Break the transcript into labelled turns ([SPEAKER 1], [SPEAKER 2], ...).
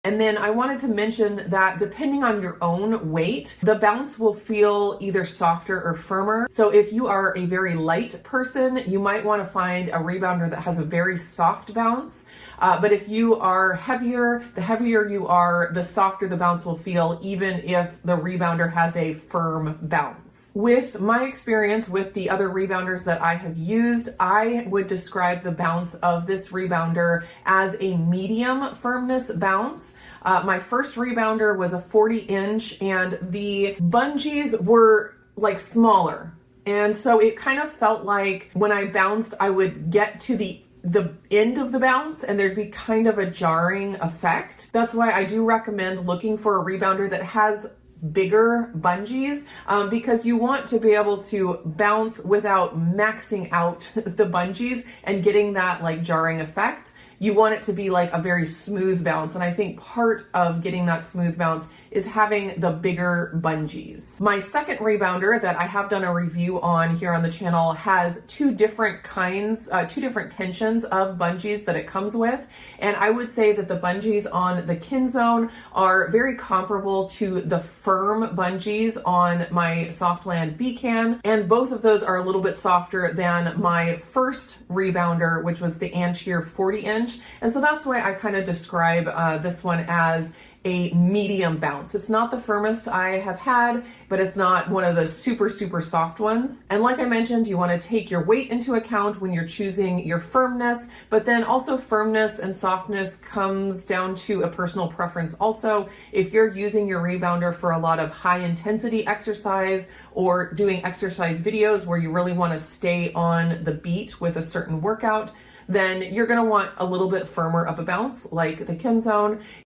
[SPEAKER 1] And then I wanted to mention that depending on your own weight, the bounce will feel either softer or firmer. So if you are a very light person, you might want to find a rebounder that has a very soft bounce. But if you are heavier, the heavier you are, the softer the bounce will feel, even if the rebounder has a firm bounce. With my experience with the other rebounders that I have used, I would describe the bounce of this rebounder as a medium firmness bounce. My first rebounder was a 40-inch and the bungees were like smaller. And so it kind of felt like when I bounced, I would get to the end of the bounce and there'd be kind of a jarring effect. That's why I do recommend looking for a rebounder that has bigger bungees because you want to be able to bounce without maxing out the bungees and getting that like jarring effect. You want it to be like a very smooth bounce. And I think part of getting that smooth bounce is having the bigger bungees. My second rebounder that I have done a review on here on the channel has two different tensions of bungees that it comes with. And I would say that the bungees on the Kensone are very comparable to the firm bungees on my Softland Beacon. And both of those are a little bit softer than my first rebounder, which was the Ancheer 40-inch. And so that's why I kind of describe this one as a medium bounce. It's not the firmest I have had, but it's not one of the super, super soft ones. And like I mentioned, you want to take your weight into account when you're choosing your firmness, but then also firmness and softness comes down to a personal preference also. If you're using your rebounder for a lot of high intensity exercise or doing exercise videos where you really want to stay on the beat with a certain workout, then you're going to want a little bit firmer of a bounce like the Kensone.